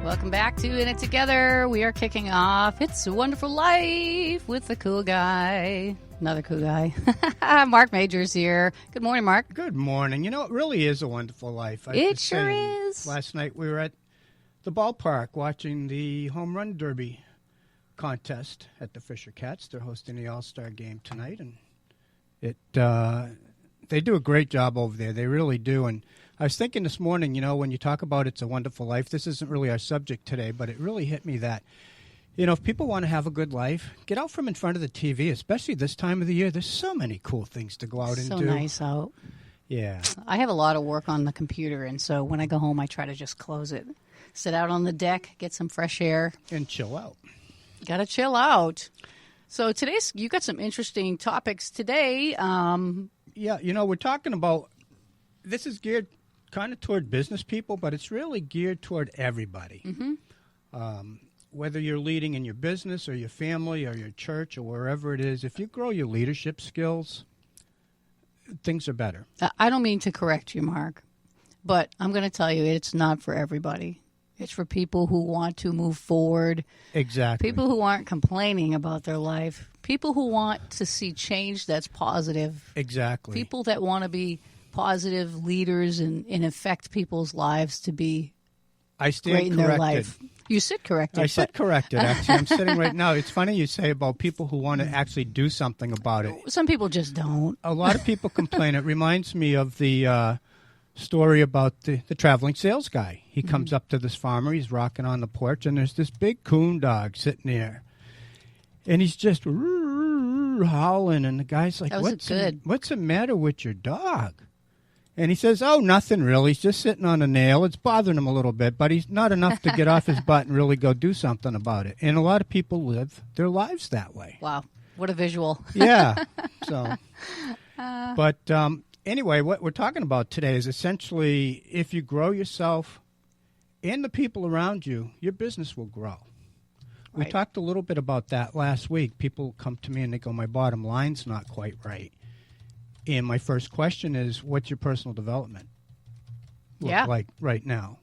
Welcome back to In It Together. We are kicking off It's a Wonderful Life with the cool guy. Another cool guy. Mark Majors here. Good morning, Mark. Good morning. You know, it really is a wonderful life. It sure is. Last night we were at the ballpark watching the home run derby contest at the Fisher Cats. They're hosting the All-Star game tonight, and they do a great job over there. They really do. And I was thinking this morning, you know, when you talk about It's a Wonderful Life, this isn't really our subject today, but it really hit me that, you know, if people want to have a good life, get out from in front of the TV, especially this time of the year. There's so many cool things to go out and do. So nice out. Yeah. I have a lot of work on the computer, and so when I go home, I try to just close it. Sit out on the deck, get some fresh air. And chill out. Got to chill out. So today's, you got some interesting topics today. Yeah, you know, we're talking about, this is geared kind of toward business people, but it's really geared toward everybody. Mm-hmm. Whether you're leading in your business or your family or your church or wherever it is, if you grow your leadership skills, things are better. I don't mean to correct you, Mark, but I'm going to tell you it's not for everybody. It's for people who want to move forward. Exactly. People who aren't complaining about their life. People who want to see change that's positive. Exactly. People that want to be positive leaders and affect people's lives to be I stand great in corrected. their life. You sit corrected. I sit corrected, actually. I'm sitting right now. It's funny you say about people who want to actually do something about it. Some people just don't. A lot of people complain. It reminds me of the story about the traveling sales guy. He comes up to this farmer. He's rocking on the porch, and there's this big coon dog sitting there. And he's just howling, and the guy's like, what's the matter with your dog? And he says, oh, nothing really. He's just sitting on a nail. It's bothering him a little bit, but he's not enough to get off his butt and really go do something about it. And a lot of people live their lives that way. Wow. What a visual. Yeah. So, but anyway, what we're talking about today is essentially if you grow yourself and the people around you, your business will grow. We talked a little bit about that last week. People come to me and they go, my bottom line's not quite right. And my first question is, what's your personal development look like right now?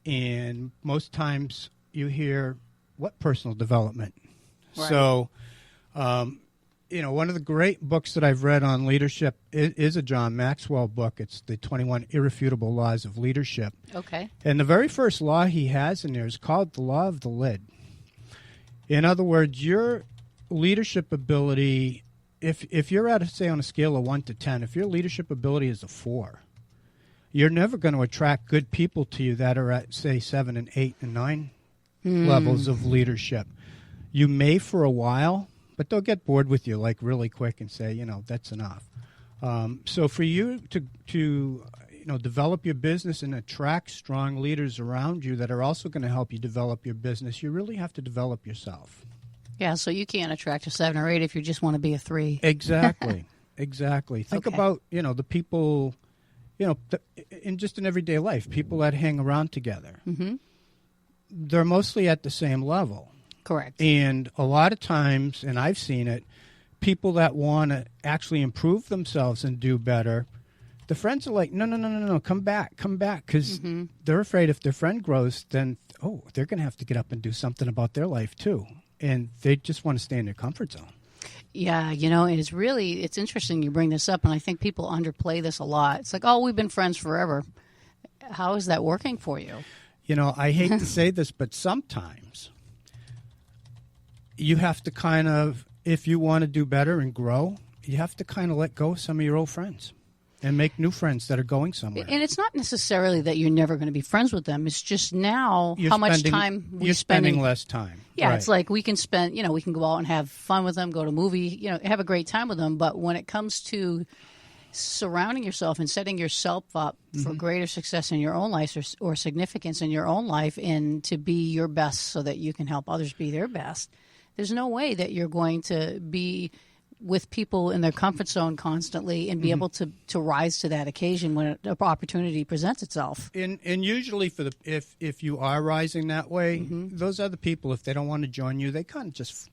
And most times you hear, what personal development? Right. So, you know, one of the great books that I've read on leadership is a John Maxwell book. It's the 21 Irrefutable Laws of Leadership. Okay. And the very first law he has in there is called the law of the lid. In other words, your leadership ability, if you're at, say, on a scale of 1 to 10, if your leadership ability is a 4, you're never going to attract good people to you that are at, say, 7 and 8 and 9 levels of leadership. You may for a while, but they'll get bored with you like really quick and say, you know, that's enough. So for you to you know, develop your business and attract strong leaders around you that are also going to help you develop your business, you really have to develop yourself. Yeah, so you can't attract a 7 or 8 if you just want to be a 3. Exactly. Exactly. Think about, you know, the people, you know, in everyday life, people that hang around together. Mm-hmm. They're mostly at the same level. Correct. And a lot of times, and I've seen it, people that want to actually improve themselves and do better, the friends are like, no, come back, because they're afraid if their friend grows, then, they're going to have to get up and do something about their life too. And they just want to stay in their comfort zone. Yeah, you know, it's interesting you bring this up, and I think people underplay this a lot. It's like, we've been friends forever. How is that working for you? You know, I hate to say this, but sometimes you have to kind of, if you want to do better and grow, you have to kind of let go of some of your old friends and make new friends that are going somewhere. And it's not necessarily that you're never going to be friends with them. It's just now much time you're spending less time. Yeah, It's like we can spend, you know, we can go out and have fun with them, go to a movie, you know, have a great time with them. But when it comes to surrounding yourself and setting yourself up for greater success in your own life or significance in your own life and to be your best so that you can help others be their best, there's no way that you're going to be with people in their comfort zone constantly and be able to rise to that occasion when an opportunity presents itself. And usually if you are rising that way, those other people, if they don't want to join you, they kind of just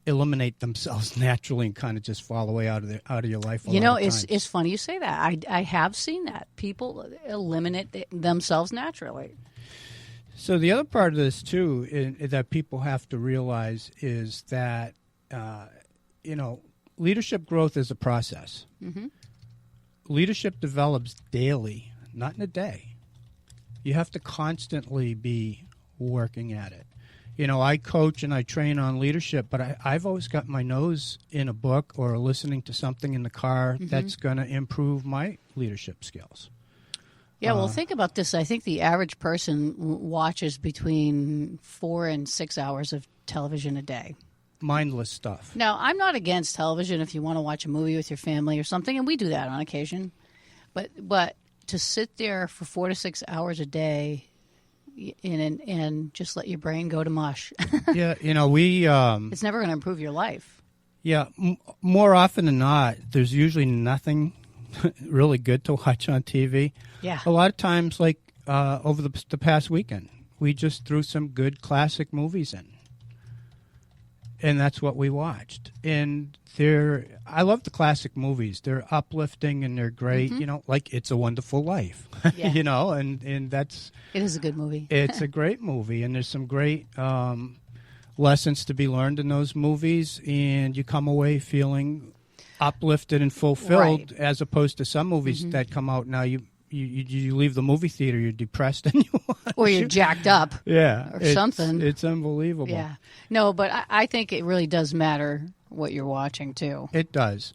eliminate themselves naturally and kind of just fall away out of your life. You know, it's funny you say that. I have seen that. People eliminate themselves naturally. So the other part of this too that people have to realize is that leadership growth is a process. Mm-hmm. Leadership develops daily, not in a day. You have to constantly be working at it. I coach and I train on leadership, but I've always got my nose in a book or listening to something in the car that's going to improve my leadership skills. Yeah, well, think about this. I think the average person watches between 4 and 6 hours of television a day. Mindless stuff. Now, I'm not against television if you want to watch a movie with your family or something, and we do that on occasion. But to sit there for 4 to 6 hours a day and just let your brain go to mush. Yeah, we... it's never going to improve your life. Yeah, more often than not, there's usually nothing really good to watch on TV. Yeah. A lot of times, like over the past weekend, we just threw some good classic movies in. And that's what we watched. And I love the classic movies. They're uplifting and they're great, like It's a Wonderful Life, Yeah. and that's... It is a good movie. It's a great movie, and there's some great lessons to be learned in those movies, and you come away feeling uplifted and fulfilled, Right. as opposed to some movies that come out now. You leave the movie theater, you're depressed, and or you're jacked up. Yeah, or something. It's unbelievable. Yeah. No, but I think it really does matter what you're watching, too. It does.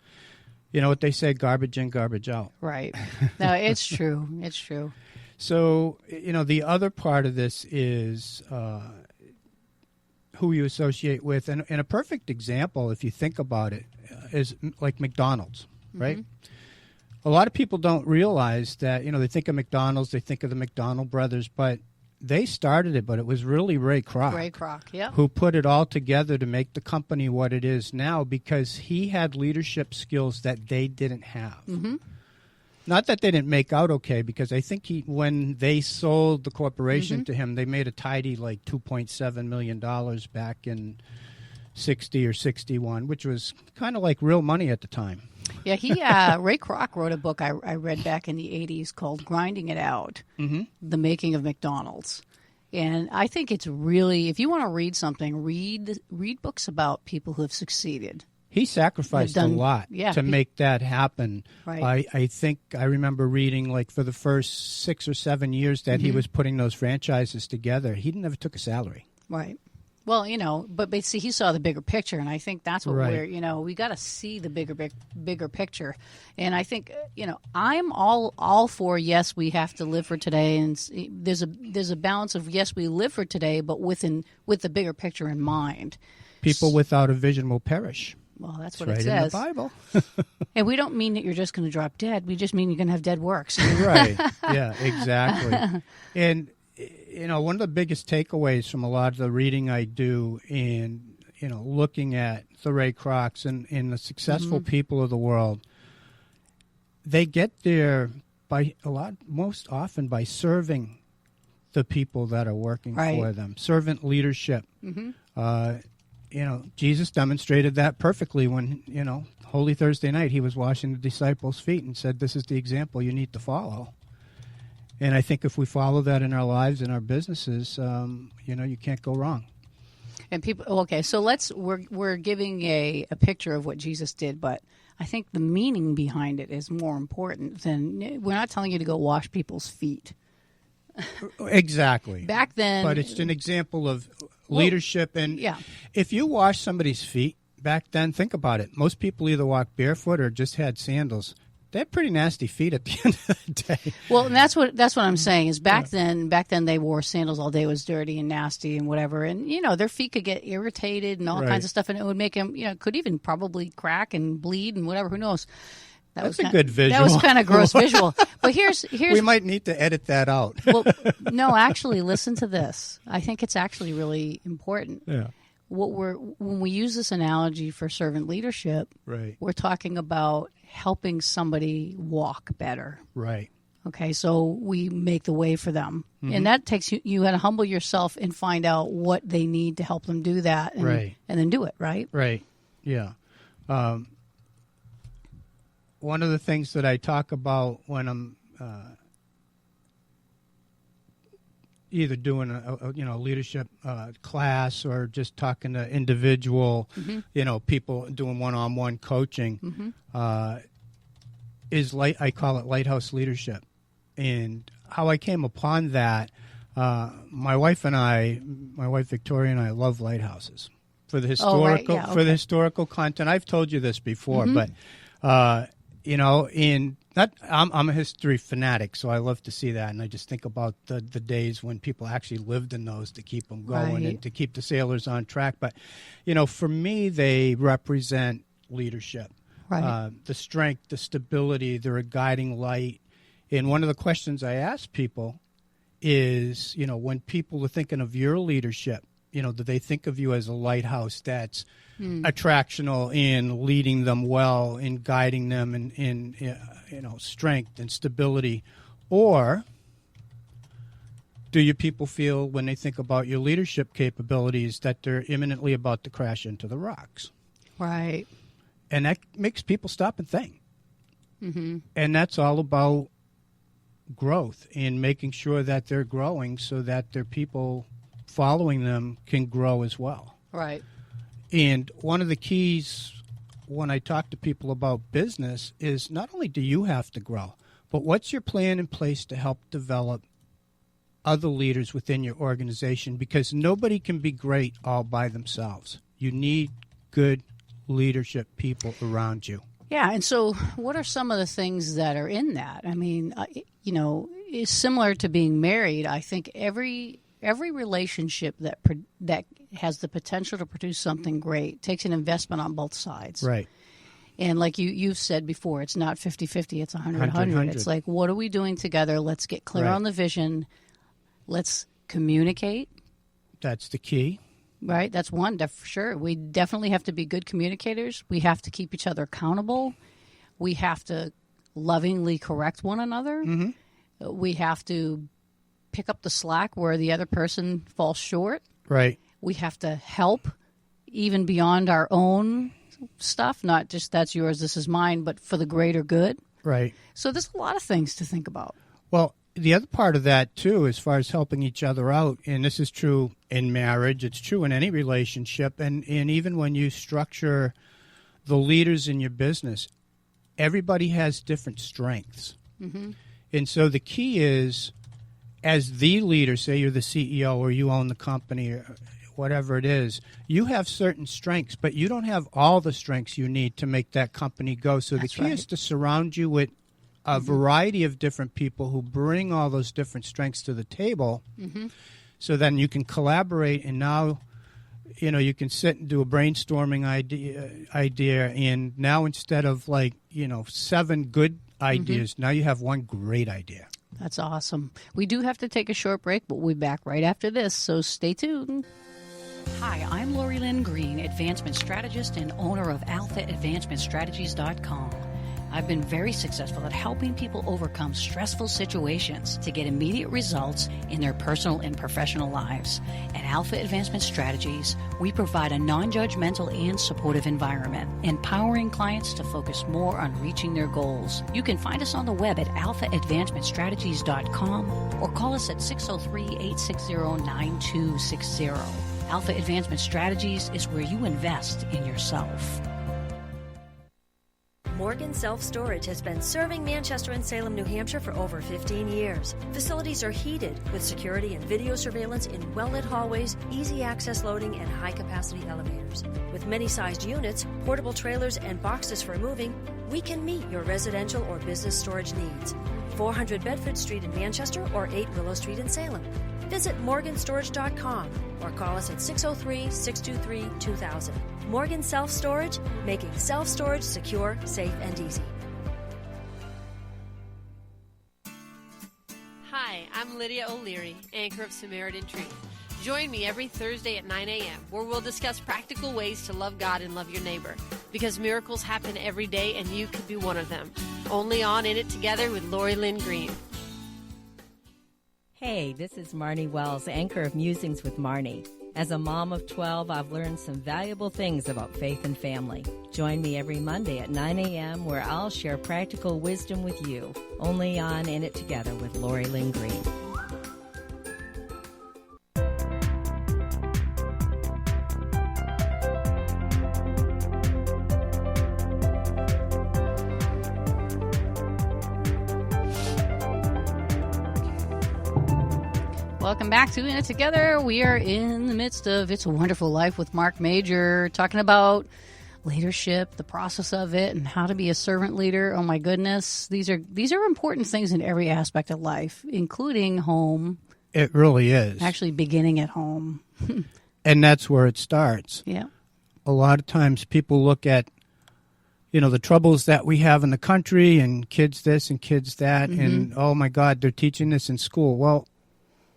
You know what they say, garbage in, garbage out. Right. No, it's true. It's true. So, the other part of this is who you associate with. And a perfect example, if you think about it, is like McDonald's, right? A lot of people don't realize that, they think of McDonald's, they think of the McDonald brothers, but they started it, but it was really Ray Kroc. Ray Kroc, yeah. Who put it all together to make the company what it is now, because he had leadership skills that they didn't have. Mm-hmm. Not that they didn't make out okay, because I think when they sold the corporation to him, they made a tidy like $2.7 million back in 60 or 61, which was kind of like real money at the time. Yeah, Ray Kroc wrote a book I read back in the 80s called Grinding It Out, The Making of McDonald's. And I think it's really, if you want to read something, read books about people who have succeeded. He sacrificed a lot to make that happen. Right. I think I remember reading, like, for the first 6 or 7 years that he was putting those franchises together, he never took a salary. Right. Well, but see, he saw the bigger picture, and I think that's what Right. we got to see the bigger picture. And I think, I'm all for, yes, we have to live for today, and there's a balance of, yes, we live for today, but with the bigger picture in mind. People without a vision will perish. Well, that's It's what right it says. in the Bible. And we don't mean that you're just going to drop dead. We just mean you're going to have dead works. Right. Yeah, exactly. And one of the biggest takeaways from a lot of the reading I do in, looking at the Ray Krocs and the successful people of the world, they get there most often by serving the people that are working for them. Servant leadership. Jesus demonstrated that perfectly when, Holy Thursday night, he was washing the disciples' feet and said, this is the example you need to follow. And I think if we follow that in our lives and our businesses, you can't go wrong. And people, okay, so we're giving a picture of what Jesus did, but I think the meaning behind it is more important than, we're not telling you to go wash people's feet. Exactly. Back then. But it's an example of leadership. And yeah. If you wash somebody's feet back then, think about it. Most people either walked barefoot or just had sandals. They had pretty nasty feet at the end of the day. Well, and that's what I'm saying is back then they wore sandals all day. It was dirty and nasty and whatever. And, their feet could get irritated and all kinds of stuff. And it would make them, could even probably crack and bleed and whatever. Who knows? That's a good visual. That was kind of gross visual. But here's we might need to edit that out. Well, no, actually, listen to this. I think it's actually really important. Yeah. When we use this analogy for servant leadership, right, we're talking about helping somebody walk better. Right. Okay, so we make the way for them. And that takes you got to humble yourself and find out what they need to help them do that and then do it, right? Right. Yeah. One of the things that I talk about when I'm either doing a leadership class or just talking to individual, people doing one-on-one coaching, is I call it lighthouse leadership. And how I came upon that, my wife Victoria and I love lighthouses for the historical for the historical content. I've told you this before, but I'm a history fanatic, so I love to see that, and I just think about the days when people actually lived in those to keep them going and to keep the sailors on track. But for me, they represent leadership, the strength, the stability. They're a guiding light. And one of the questions I ask people is, when people are thinking of your leadership, do they think of you as a lighthouse that's attractional in leading them well, in guiding them in strength and stability? Or do your people feel when they think about your leadership capabilities that they're imminently about to crash into the rocks? Right. And that makes people stop and think. And that's all about growth and making sure that they're growing so that their people following them can grow as well. Right. And one of the keys when I talk to people about business is not only do you have to grow, but what's your plan in place to help develop other leaders within your organization? Because nobody can be great all by themselves. You need good leadership people around you. Yeah, and so what are some of the things that are in that? I mean, it's similar to being married. I think every relationship that has the potential to produce something great takes an investment on both sides. Right. And like you've said before, it's not 50-50, it's 100-100. It's like, what are we doing together? Let's get clear on the vision. Let's communicate. That's the key. Right, that's one, for sure. We definitely have to be good communicators. We have to keep each other accountable. We have to lovingly correct one another. We have to pick up the slack where the other person falls short. Right. We have to help even beyond our own stuff, not just that's yours, this is mine, but for the greater good. Right. So there's a lot of things to think about. Well, the other part of that, too, as far as helping each other out, and this is true in marriage, it's true in any relationship, and even when you structure the leaders in your business, everybody has different strengths. And so the key is, as the leader, say you're the CEO or you own the company or whatever it is, you have certain strengths, but you don't have all the strengths you need to make that company go. So the key is to surround you with a variety of different people who bring all those different strengths to the table, so then you can collaborate, and now you can sit and do a brainstorming idea, and now instead of 7 good ideas, now you have one great idea. That's awesome. We do have to take a short break, but we'll be back right after this, so stay tuned. Hi, I'm Lori Lynn Green, Advancement Strategist and owner of AlphaAdvancementStrategies.com. I've been very successful at helping people overcome stressful situations to get immediate results in their personal and professional lives. At Alpha Advancement Strategies, we provide a non-judgmental and supportive environment, empowering clients to focus more on reaching their goals. You can find us on the web at alphaadvancementstrategies.com or call us at 603-860-9260. Alpha Advancement Strategies is where you invest in yourself. Morgan Self Storage has been serving Manchester and Salem, New Hampshire for over 15 years. Facilities are heated with security and video surveillance in well-lit hallways, easy access loading, and high-capacity elevators. With many-sized units, portable trailers, and boxes for moving, we can meet your residential or business storage needs. 400 Bedford Street in Manchester or 8 Willow Street in Salem. Visit morganstorage.com or call us at 603-623-2000. Morgan Self Storage, making self-storage secure, safe, and easy. Hi, I'm Lydia O'Leary, anchor of Samaritan Truth. Join me every Thursday at 9 a.m., where we'll discuss practical ways to love God and love your neighbor, because miracles happen every day and you could be one of them. Only on In It Together with Lori Lynn Green. Hey, this is Marnie Wells, anchor of Musings with Marnie. As a mom of 12, I've learned some valuable things about faith and family. Join me every Monday at 9 a.m. where I'll share practical wisdom with you, only on In It Together with Lori Lynn Green. Welcome back to In It Together. We are in the midst of It's a Wonderful Life with Mark Major, talking about leadership, the process of it, and how to be a servant leader. Oh my goodness, these are important things in every aspect of life, including home. It really is. Actually, beginning at home. And that's where it starts. Yeah. A lot of times people look at, the troubles that we have in the country and kids this and kids that, and, oh, my God, they're teaching this in school. Well,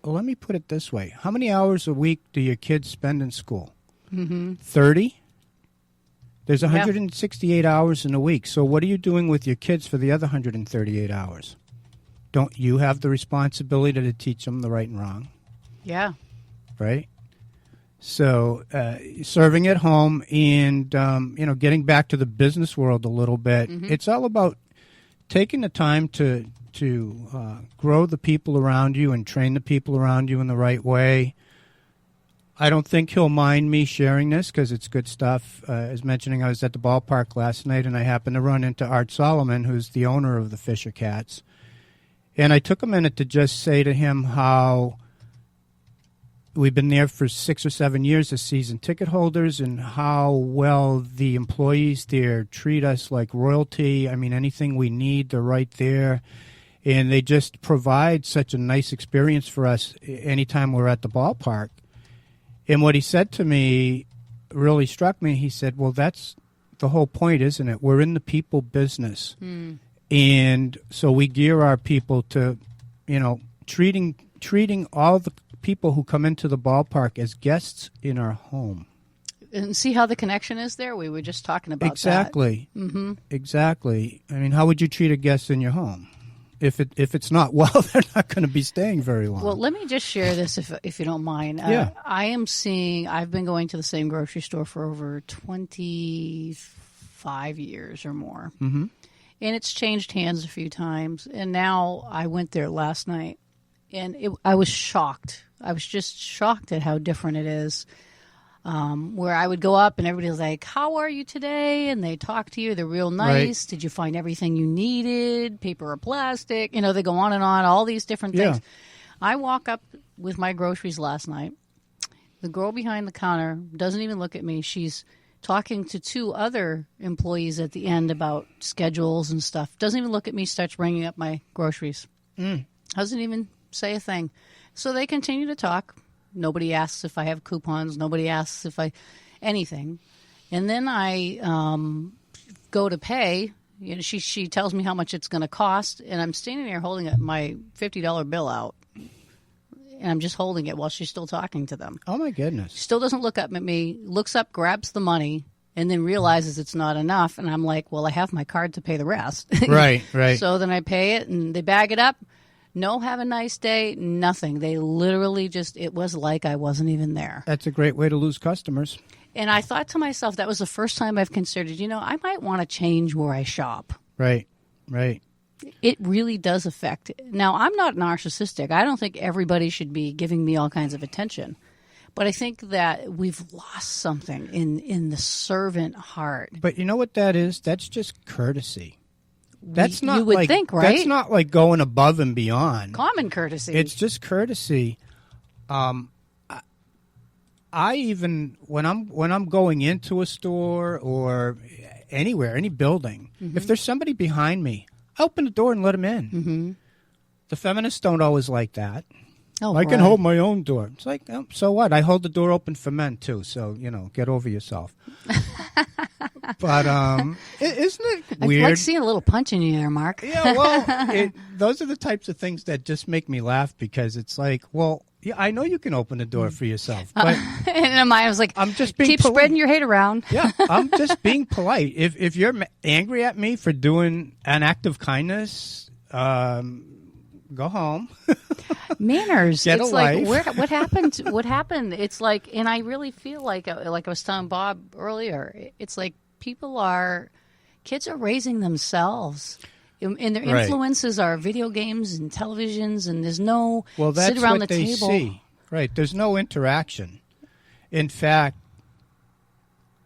let me put it this way. How many hours a week do your kids spend in school? 30? There's 168 hours in a week. So what are you doing with your kids for the other 138 hours? Don't you have the responsibility to teach them the right and wrong? Yeah. Right? So serving at home and, getting back to the business world a little bit, it's all about taking the time to grow the people around you and train the people around you in the right way. I don't think he'll mind me sharing this because it's good stuff. As mentioning, I was at the ballpark last night and I happened to run into Art Solomon, who's the owner of the Fisher Cats. And I took a minute to just say to him how we've been there for 6 or 7 years as season ticket holders and how well the employees there treat us like royalty. I mean, anything we need, they're right there. And they just provide such a nice experience for us anytime we're at the ballpark. And what he said to me really struck me. He said, well, that's the whole point, isn't it? We're in the people business. And so we gear our people to, treating all the people who come into the ballpark as guests in our home. And see how the connection is there? We were just talking about exactly. that. Mm-hmm. Exactly. I mean, how would you treat a guest in your home? If it's not well, they're not going to be staying very long. Well, let me just share this if you don't mind. Yeah. I've been going to the same grocery store for over 25 years or more. Mm-hmm. And it's changed hands a few times. And now I went there last night. And I was shocked. I was just shocked at how different it is. Where I would go up and everybody was like, how are you today? And they talk to you. They're real nice. Right. Did you find everything you needed? Paper or plastic? They go on and on, all these different things. Yeah. I walk up with my groceries last night. The girl behind the counter doesn't even look at me. She's talking to 2 other employees at the end about schedules and stuff. Doesn't even look at me, starts bringing up my groceries. Doesn't even say a thing. So they continue to talk. Nobody asks if I have coupons. Nobody asks if anything. And then I go to pay. She tells me how much it's going to cost, and I'm standing there holding my $50 bill out, and I'm just holding it while she's still talking to them. Oh my goodness! She still doesn't look up at me. Looks up, grabs the money, and then realizes it's not enough. And I'm like, well, I have my card to pay the rest. Right. So then I pay it, and they bag it up. No, have a nice day, nothing. They literally it was like I wasn't even there. That's a great way to lose customers. And I thought to myself, that was the first time I've considered, I might want to change where I shop. Right. It really does affect. Now, I'm not narcissistic. I don't think everybody should be giving me all kinds of attention. But I think that we've lost something in the servant heart. But you know what that is? That's just courtity. That's not you would think, right? That's not like going above and beyond. Common courtesy. It's just courtesy. I even when I'm going into a store or anywhere, any building, if there's somebody behind me, I open the door and let them in. Mm-hmm. The feminists don't always like that. Oh, I can hold my own door. It's like, so what? I hold the door open for men too. So get over yourself. But isn't it weird? I like seeing a little punch in you there, Mark. Yeah, well, those are the types of things that just make me laugh because it's like, well, yeah, I know you can open the door for yourself, but and I was like, I'm just being keep spreading your hate around. Yeah, I'm just being polite. If you're angry at me for doing an act of kindness, go home. Manners. Get it's a like life. What happened? What happened? It's like, and I really feel like I was telling Bob earlier. It's like kids are raising themselves, and their influences are video games and televisions, and there's no that's sit around what the they table. See. Right. There's no interaction. In fact,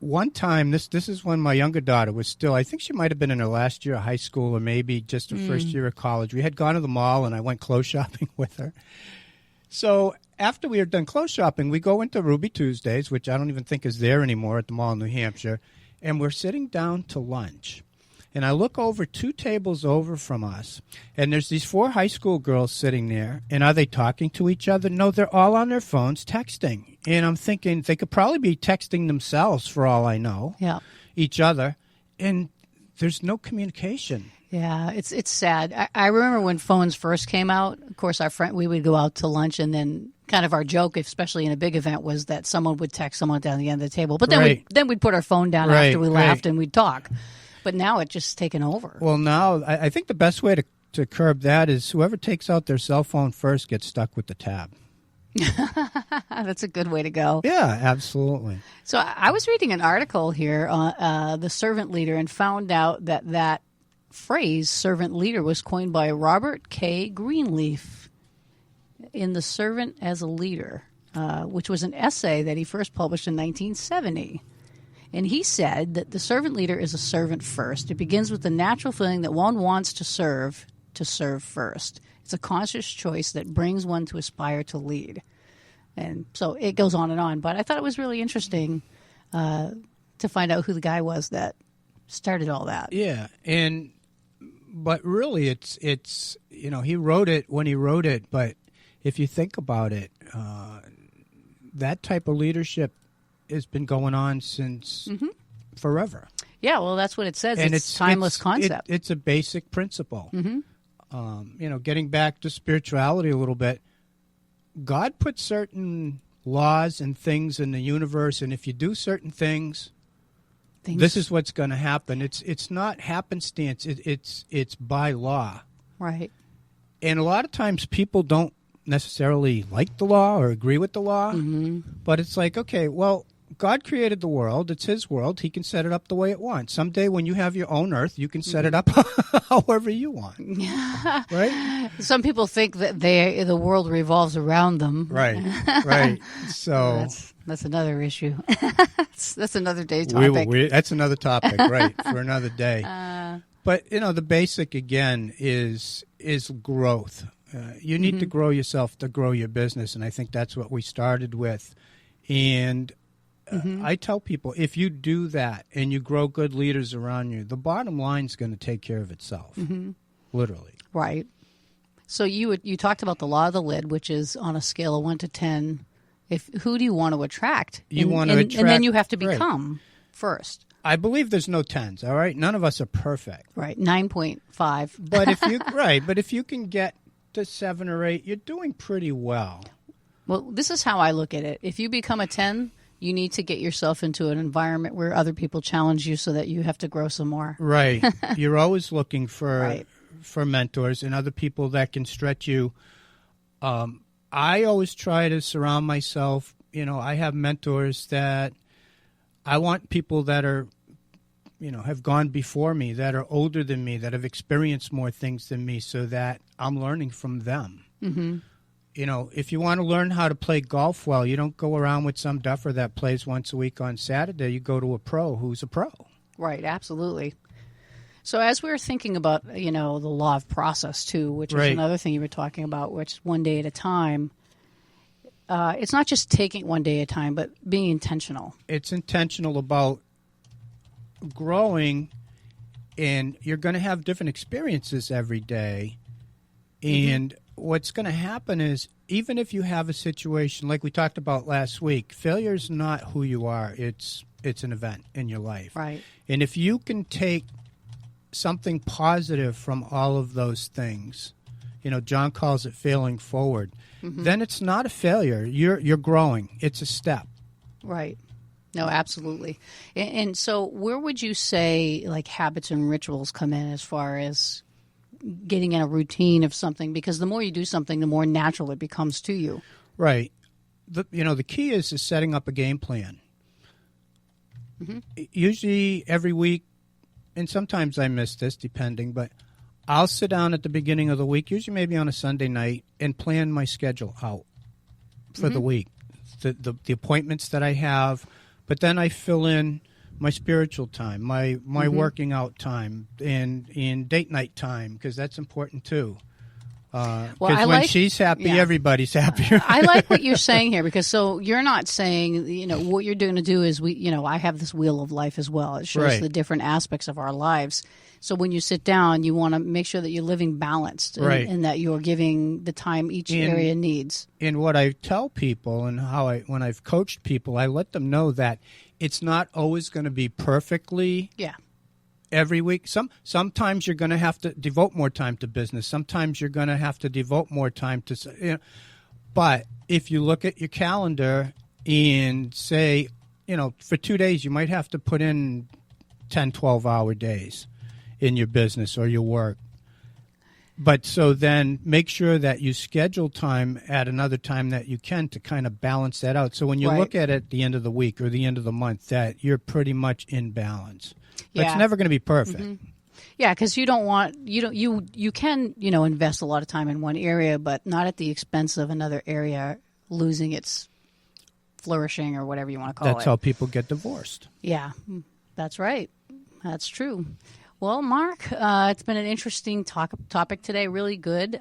one time, this is when my younger daughter was still, I think she might have been in her last year of high school or maybe just her first year of college. We had gone to the mall, and I went clothes shopping with her. So after we are done clothes shopping, we go into Ruby Tuesdays, which I don't even think is there anymore at the mall in New Hampshire, and we're sitting down to lunch. And I look over 2 tables over from us, and there's these 4 high school girls sitting there. And are they talking to each other? No, they're all on their phones texting. And I'm thinking they could probably be texting themselves for all I know, each other. And there's no communication. Yeah, it's sad. I remember when phones first came out. Of course, we would go out to lunch, and then kind of our joke, especially in a big event, was that someone would text someone down the end of the table. But then we'd put our phone down after we laughed and we'd talk. But now it's just taken over. Well, now I think the best way to curb that is whoever takes out their cell phone first gets stuck with the tab. That's a good way to go. Yeah, absolutely. So I was reading an article here on the servant leader and found out that phrase, servant leader, was coined by Robert K. Greenleaf in The Servant as a Leader, which was an essay that he first published in 1970. And he said that the servant leader is a servant first. It begins with the natural feeling that one wants to serve first. It's a conscious choice that brings one to aspire to lead. And so it goes on. But I thought it was really interesting to find out who the guy was that started all that. Yeah, but really it's he wrote it when he wrote it. But if you think about it, that type of leadership has been going on since forever. Yeah, well, that's what it says. And it's timeless concept. It's a basic principle. Getting back to spirituality a little bit, God put certain laws and things in the universe, and if you do certain things, this is what's going to happen. It's not happenstance. It's by law. Right. And a lot of times people don't necessarily like the law or agree with the law, but it's like, okay, well, God created the world. It's his world. He can set it up the way it wants. Someday when you have your own earth, you can set it up however you want. Right? Some people think that the world revolves around them. Right. So that's another issue. That's another day's topic. That's another topic, right, for another day. But, the basic, again, is growth. You need to grow yourself to grow your business, and I think that's what we started with. And I tell people, if you do that and you grow good leaders around you, the bottom line is going to take care of itself, literally. Right. So you talked about the law of the lid, which is on a scale of 1 to 10. Who do you want to attract? Want to attract, and then you have to become first. I believe there's no 10s. All right, none of us are perfect. Right, 9.5. But if you can get to 7 or 8, you're doing pretty well. Well, this is how I look at it. If you become a 10, you need to get yourself into an environment where other people challenge you so that you have to grow some more. Right. You're always looking for mentors and other people that can stretch you. I always try to surround myself. I have mentors that I want people that are, have gone before me, that are older than me, that have experienced more things than me so that I'm learning from them. If you want to learn how to play golf well, you don't go around with some duffer that plays once a week on Saturday. You go to a pro who's a pro. Right, absolutely. So as we were thinking about, the law of process, too, which was another thing you were talking about, which is one day at a time, it's not just taking one day at a time, but being intentional. It's intentional about growing, and you're going to have different experiences every day, and what's going to happen is, even if you have a situation like we talked about last week, failure is not who you are. It's an event in your life. Right. And if you can take something positive from all of those things, John calls it failing forward, then it's not a failure. You're growing. It's a step. Right. No, absolutely. And so where would you say like habits and rituals come in as far as getting in a routine of something? Because the more you do something, the more natural it becomes to you. Right. The key is setting up a game plan. Usually every week, and sometimes I miss this depending, but I'll sit down at the beginning of the week, usually maybe on a Sunday night, and plan my schedule out for the week. The appointments that I have, but then I fill in my spiritual time, my working out time, and date night time, because that's important too. Because Well, when she's happy, everybody's happier. I like what you're saying here, because so you're not saying, what you're going to do is I have this wheel of life as well. It shows Right. the different aspects of our lives. So when you sit down, you want to make sure that you're living balanced Right. and that you're giving the time each area needs. And what I tell people and when I've coached people, I let them know that it's not always going to be perfectly every week. Sometimes you're going to have to devote more time to business. Sometimes you're going to have to devote more time to, but if you look at your calendar and say, for 2 days, you might have to put in 10, 12-hour days in your business or your work. But so then make sure that you schedule time at another time that you can to kind of balance that out. So when you look at it at the end of the week or the end of the month, that you're pretty much in balance. But it's never going to be perfect. Mm-hmm. Yeah, because you can invest a lot of time in one area, but not at the expense of another area losing its flourishing or whatever you want to call it. That's how people get divorced. Yeah, that's right. That's true. Well, Mark, it's been an interesting topic today. Really good.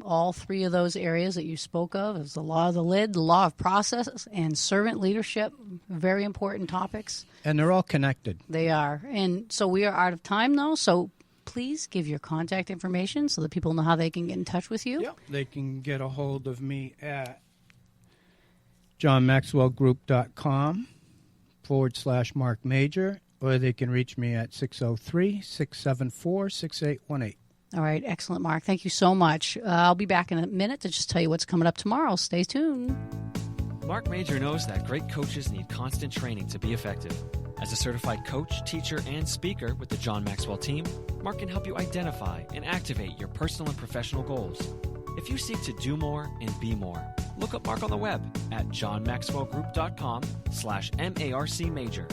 All three of those areas that you spoke of is the law of the lid, the law of process, and servant leadership. Very important topics. And they're all connected. They are. And so we are out of time, though. So please give your contact information so that people know how they can get in touch with you. Yeah, they can get a hold of me at johnmaxwellgroup.com/Mark Major, or they can reach me at 603-674-6818. All right. Excellent, Mark. Thank you so much. I'll be back in a minute to just tell you what's coming up tomorrow. Stay tuned. Mark Major knows that great coaches need constant training to be effective. As a certified coach, teacher, and speaker with the John Maxwell team, Mark can help you identify and activate your personal and professional goals. If you seek to do more and be more, look up Mark on the web at johnmaxwellgroup.com/MARC Major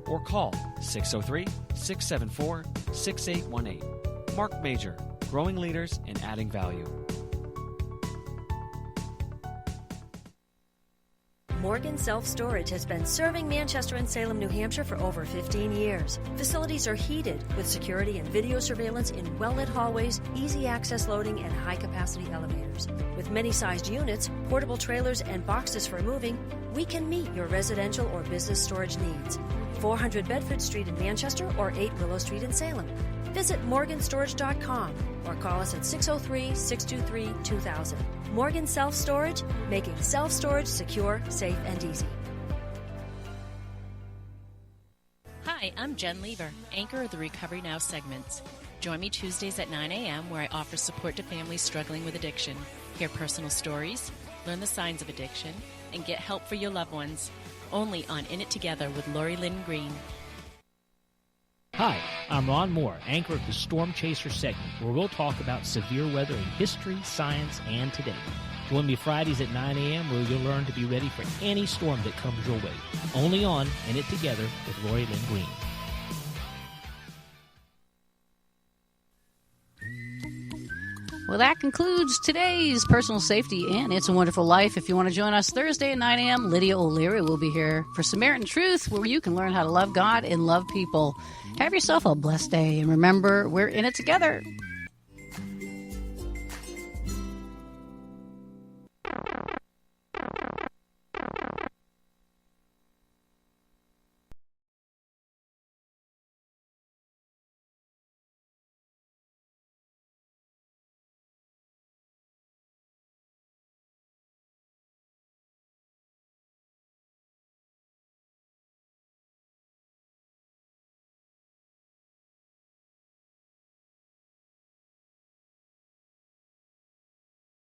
or call 603-674-6818. Mark Major, growing leaders and adding value. Morgan Self-Storage has been serving Manchester and Salem, New Hampshire for over 15 years. Facilities are heated with security and video surveillance in well-lit hallways, easy access loading, and high-capacity elevators. With many sized units, portable trailers, and boxes for moving, we can meet your residential or business storage needs. 400 Bedford Street in Manchester or 8 Willow Street in Salem. Visit morganstorage.com or call us at 603-623-2000. Morgan Self-Storage, making self-storage secure, safe, and easy. Hi, I'm Jen Lever, anchor of the Recovery Now segments. Join me Tuesdays at 9 a.m. where I offer support to families struggling with addiction. Hear personal stories, learn the signs of addiction, and get help for your loved ones. Only on In It Together with Lori Lynn Green. Hi, I'm Ron Moore, anchor of the Storm Chaser segment, where we'll talk about severe weather in history, science, and today. Join me Fridays at 9 a.m. where you'll learn to be ready for any storm that comes your way. Only on In It Together with Lori Lynn Green. Well, that concludes today's Personal Safety and It's a Wonderful Life. If you want to join us Thursday at 9 a.m., Lydia O'Leary will be here for Samaritan Truth, where you can learn how to love God and love people. Have yourself a blessed day, and remember, we're in it together.